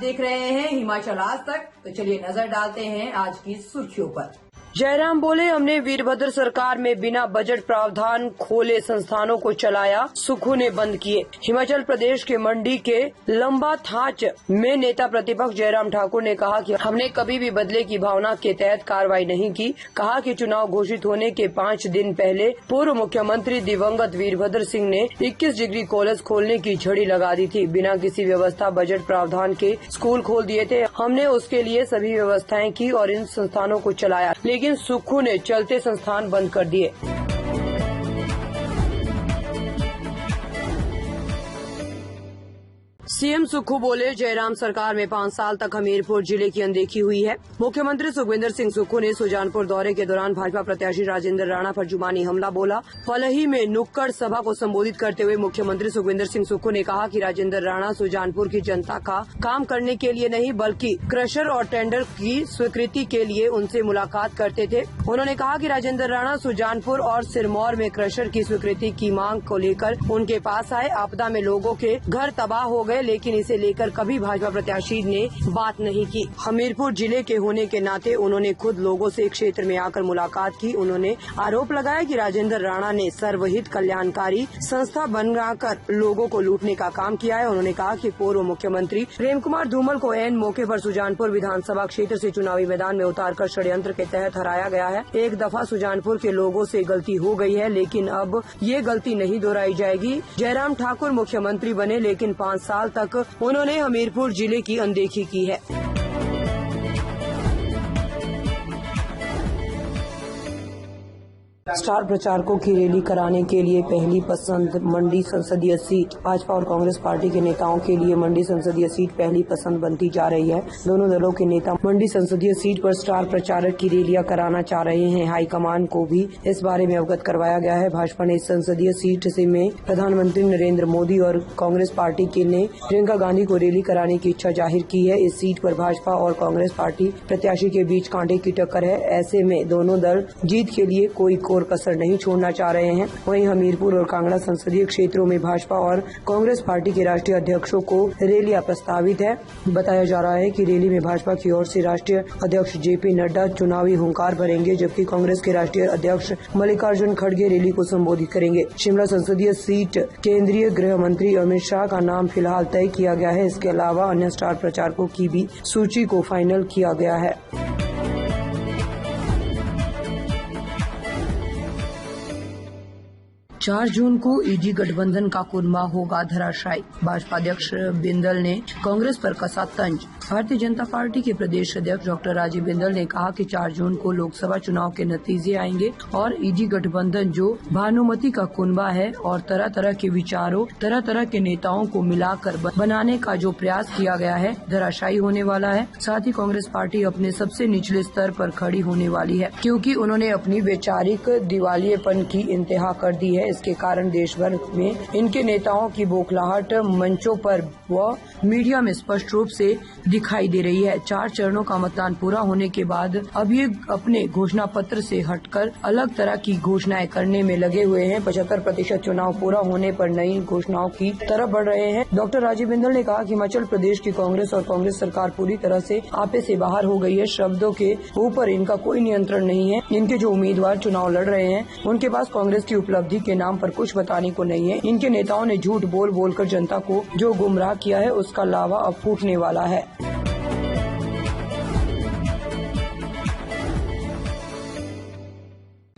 देख रहे हैं हिमाचल आज तक। तो चलिए नजर डालते हैं आज की सुर्खियों पर। जयराम बोले, हमने वीरभद्र सरकार में बिना बजट प्रावधान खोले संस्थानों को चलाया, सुक्खू ने बंद किए। हिमाचल प्रदेश के मंडी के लंबा थाच में नेता प्रतिपक्ष जयराम ठाकुर ने कहा कि हमने कभी भी बदले की भावना के तहत कार्रवाई नहीं की। कहा कि चुनाव घोषित होने के 5 दिन पहले पूर्व मुख्यमंत्री दिवंगत वीरभद्र सिंह ने 21 डिग्री कॉलेज खोलने की झड़ी लगा दी थी। बिना किसी व्यवस्था बजट प्रावधान के स्कूल खोल दिए थे। हमने उसके लिए सभी व्यवस्थाएं की और इन संस्थानों को चलाया, लेकिन सुक्खू ने चलते संस्थान बंद कर दिए। सीएम सुक्खू बोले, जयराम सरकार में 5 साल तक हमीरपुर जिले की अनदेखी हुई है। मुख्यमंत्री सुखविंदर सिंह सुक्खू ने सुजानपुर दौरे के दौरान भाजपा प्रत्याशी राजेंद्र राणा पर जुबानी हमला बोला। फलही में नुक्कड़ सभा को संबोधित करते हुए मुख्यमंत्री सुखविंदर सिंह सुक्खू ने कहा कि राजेंद्र राणा सुजानपुर की जनता का काम करने के लिए नहीं बल्कि क्रशर और टेंडर की स्वीकृति के लिए उनसे मुलाकात करते थे। उन्होंने कहा कि राजेंद्र राणा सुजानपुर और सिरमौर में क्रशर की स्वीकृति की मांग को लेकर उनके पास आए। आपदा में लोगों के घर तबाह हो गए, लेकिन इसे लेकर कभी भाजपा प्रत्याशी ने बात नहीं की। हमीरपुर जिले के होने के नाते उन्होंने खुद लोगों से क्षेत्र में आकर मुलाकात की। उन्होंने आरोप लगाया कि राजेंद्र राणा ने सर्वहित कल्याणकारी संस्था बनाकर लोगों को लूटने का काम किया है। उन्होंने कहा कि पूर्व मुख्यमंत्री प्रेम कुमार धूमल को ऐन मौके पर सुजानपुर विधानसभा क्षेत्र से चुनावी मैदान में उतारकर षड्यंत्र के तहत हराया गया है। एक दफा सुजानपुर के लोगों से गलती हो गई है, लेकिन अब ये गलती नहीं दोहराई जाएगी। जयराम ठाकुर मुख्यमंत्री बने, लेकिन 5 साल तक उन्होंने हमीरपुर जिले की अनदेखी की है। स्टार प्रचारकों की रैली कराने के लिए पहली पसंद मंडी संसदीय सीट। भाजपा और कांग्रेस पार्टी के नेताओं के लिए मंडी संसदीय सीट पहली पसंद बनती जा रही है। दोनों दलों के नेता मंडी संसदीय सीट पर स्टार प्रचारक की रैलियां कराना चाह रहे हैं। हाईकमान को भी इस बारे में अवगत करवाया गया है। भाजपा ने इस संसदीय सीट से में प्रधानमंत्री नरेंद्र मोदी और कांग्रेस पार्टी के ने प्रियंका गांधी को रैली कराने की इच्छा जाहिर की है। इस सीट पर भाजपा और कांग्रेस पार्टी प्रत्याशी के बीच कांटे की टक्कर है। ऐसे में दोनों दल जीत के लिए कोई कसर नहीं छोड़ना चाह रहे हैं। वहीं हमीरपुर और कांगड़ा संसदीय क्षेत्रों में भाजपा और कांग्रेस पार्टी के राष्ट्रीय अध्यक्षों को रैलियां प्रस्तावित है। बताया जा रहा है कि रैली में भाजपा की ओर से राष्ट्रीय अध्यक्ष जेपी नड्डा चुनावी हुंकार भरेंगे, जबकि कांग्रेस के राष्ट्रीय अध्यक्ष मल्लिकार्जुन खड़गे रैली को संबोधित करेंगे। शिमला संसदीय सीट केंद्रीय गृह मंत्री अमित शाह का नाम फिलहाल तय किया गया है। इसके अलावा अन्य स्टार प्रचारकों की भी सूची को फाइनल किया गया है। 4 जून को ईडी गठबंधन का कुनबा होगा धराशायी। भाजपा अध्यक्ष बिंदल ने कांग्रेस पर कसा तंज। भारतीय जनता पार्टी के प्रदेश अध्यक्ष डॉक्टर राजीव बिंदल ने कहा कि 4 जून को लोकसभा चुनाव के नतीजे आएंगे और ईडी गठबंधन जो भानुमति का कुनबा है और तरह तरह के विचारों, तरह तरह के नेताओं को मिलाकर बनाने का जो प्रयास किया गया है, धराशायी होने वाला है। साथ ही कांग्रेस पार्टी अपने सबसे निचले स्तर पर खड़ी होने वाली है, क्योंकि उन्होंने अपनी वैचारिक दिवालियेपन की इंतहा कर दी है। इसके कारण देश भर में इनके नेताओं की बौखलाहट मंचों पर व मीडिया में स्पष्ट रूप से दिखाई दे रही है। 4 चरणों का मतदान पूरा होने के बाद अब ये अपने घोषणा पत्र से हटकर अलग तरह की घोषणाएं करने में लगे हुए हैं। 75% चुनाव पूरा होने पर नई घोषणाओं की तरफ बढ़ रहे हैं। डॉक्टर राजीव बिंदल ने कहा कि हिमाचल प्रदेश की कांग्रेस और कांग्रेस सरकार पूरी तरह से आपे से बाहर हो गई है। शब्दों के ऊपर इनका कोई नियंत्रण नहीं है। इनके जो उम्मीदवार चुनाव लड़ रहे हैं, उनके पास कांग्रेस की उपलब्धि के नाम पर कुछ बताने को नहीं है। इनके नेताओं ने झूठ बोल बोलकर जनता को जो गुमराह किया है, उसका लावा अब फूटने वाला है।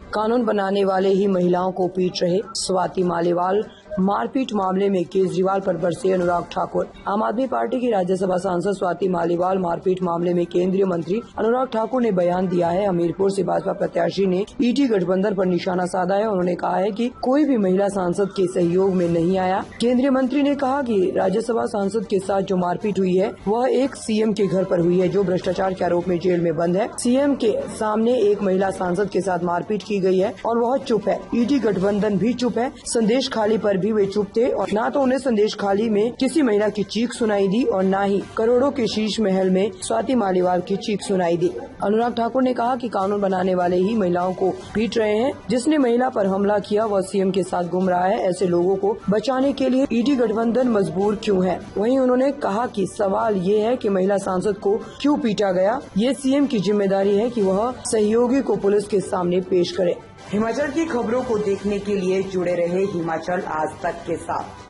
कानून बनाने वाले ही महिलाओं को पीट रहे। स्वाति मालीवाल मारपीट मामले में केजरीवाल पर बरसे अनुराग ठाकुर। आम आदमी पार्टी की राज्यसभा सांसद स्वाति मालीवाल मारपीट मामले में केंद्रीय मंत्री अनुराग ठाकुर ने बयान दिया है। हमीरपुर से भाजपा प्रत्याशी ने ईडी गठबंधन पर निशाना साधा है। उन्होंने कहा है कि कोई भी महिला सांसद के सहयोग में नहीं आया। केंद्रीय मंत्री ने कहा कि राज्यसभा सांसद के साथ जो मारपीट हुई है, वह एक सीएम के घर पर हुई है, जो भ्रष्टाचार के आरोप में जेल में बंद है। सीएम के सामने एक महिला सांसद के साथ मारपीट की गई है और वह चुप है। ईडी गठबंधन भी चुप है। संदेश खाली पर भी वे चुप थे और न तो उन्हें संदेश खाली में किसी महिला की चीख सुनाई दी और न ही करोड़ों के शीश महल में स्वाति मालीवाल की चीख सुनाई दी। अनुराग ठाकुर ने कहा कि कानून बनाने वाले ही महिलाओं को पीट रहे हैं। जिसने महिला पर हमला किया वह सीएम के साथ घूम रहा है। ऐसे लोगों को बचाने के लिए ईडी गठबंधन मजबूर क्यों है? वहीं उन्होंने कहा कि सवाल ये है कि महिला सांसद को क्यों पीटा गया। ये सीएम की जिम्मेदारी है कि वह सहयोगी को पुलिस के सामने पेश करे। हिमाचल की खबरों को देखने के लिए जुड़े रहे हिमाचल आज तक के साथ।